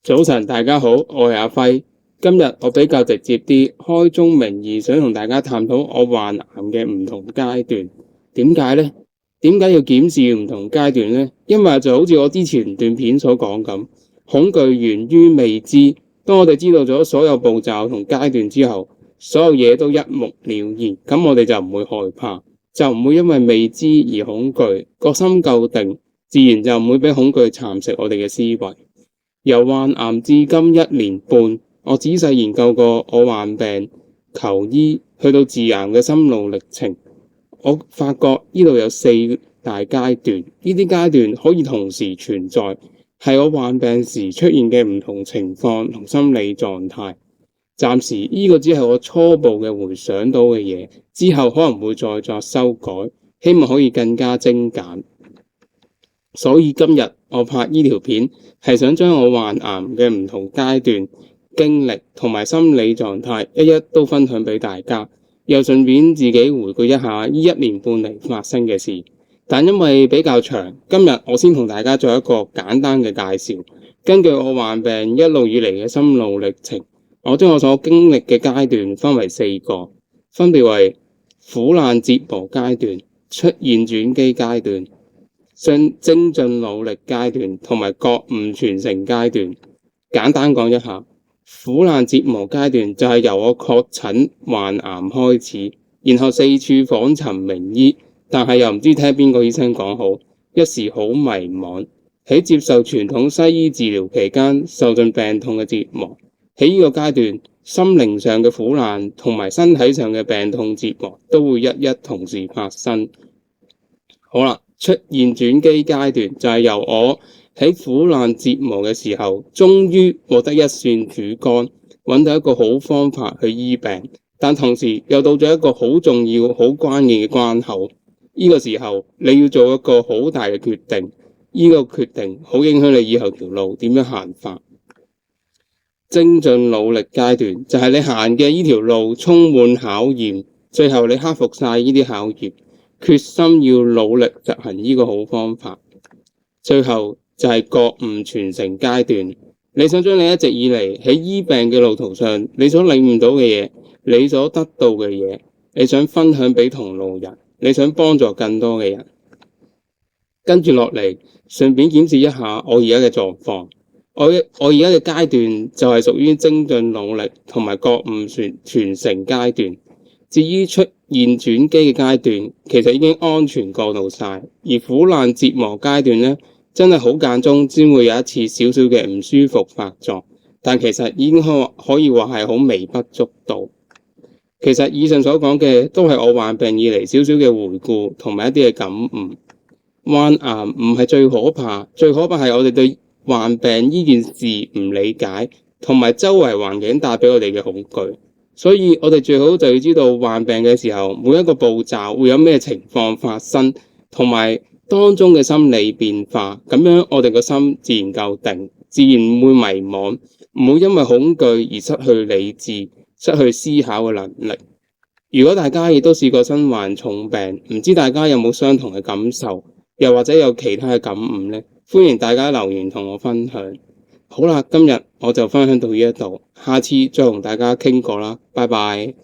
早晨，大家好，我係阿輝。今日我比較直接啲，開宗明義，想同大家探討我患癌嘅唔同階段。點解呢？點解要檢視唔同階段呢？因為就好似我之前段片所講咁，恐懼源於未知。當我哋知道咗所有步驟同階段之後，所有嘢都一目了然，咁我哋就唔會害怕，就唔會因為未知而恐懼，個心夠定，自然就唔會俾恐懼蠶食我哋嘅思維。由患癌至今1年半，我仔細研究過我患病、求醫去到治癌嘅心路歷程。我發覺呢度有4大階段，呢啲階段可以同時存在，係我患病時出現嘅唔同情況同心理狀態。暫時呢個只係我初步嘅回想到嘅嘢，之後可能會再作修改，希望可以更加精簡。所以今日我拍呢條片係想將我患癌嘅唔同階段經歷同埋心理狀態一一都分享俾大家，又順便自己回顧一下呢1年半嚟發生嘅事。但因為比較長，今日我先同大家做一個簡單嘅介紹。根據我患病一路以嚟嘅心路歷程，我將我所經歷嘅階段分為4個，分別為苦難折磨階段、出現轉機階段、精進努力階段同埋覺悟傳承階段。簡單講一下，苦難折磨階段就係由我確診患癌開始，然後四處訪尋名醫，但係又唔知聽邊個醫生講好，一時好迷茫。喺接受傳統西醫治療期間，受盡病痛嘅折磨。喺呢個階段，心靈上嘅苦難同埋身體上嘅病痛折磨都會一一同時發生。好啦，出現轉機階段就係由我喺苦難折磨嘅時候，終於獲得一線曙光，揾到一個好方法去醫病，但同時又到咗一個好重要、好關鍵嘅關口。呢個時候你要做一個好大嘅決定，呢個決定好影響你以後條路點樣行法。精進努力階段就係你行嘅呢條路充滿考驗，最後你克服晒呢啲考驗，決心要努力執行呢個好方法。最後就係覺悟傳承階段，你想將你一直以嚟喺醫病嘅路途上你所領悟到嘅嘢，你所得到嘅嘢，你想分享俾同路人，你想幫助更多嘅人。跟住落嚟順便檢視一下我而家嘅狀況。我而家嘅階段就係屬於精進努力同埋覺悟傳承階段。至於出現轉機嘅階段，其實已經安全過渡晒。而苦難折磨階段呢，真係好間中先會有一次少少嘅唔舒服發作，但其實已經可以話係好微不足道。其實以上所講嘅都係我患病以嚟少少嘅回顧同埋一啲嘅感悟。患癌唔係最可怕，最可怕係我哋對患病呢件事唔理解，同埋周圍環境帶俾我哋嘅恐懼。所以我哋最好就要知道患病嘅時候每一個步驟會有咩情況發生，同埋當中嘅心理變化，咁樣我哋個心自然夠定，自然唔會迷茫，唔會因為恐懼而失去理智，失去思考嘅能力。如果大家亦都試過身患重病，唔知大家有冇相同嘅感受，又或者有其他嘅感悟呢？歡迎大家留言同我分享。好啦，今日我就分享到呢一度，下次再同大家傾過啦，拜拜。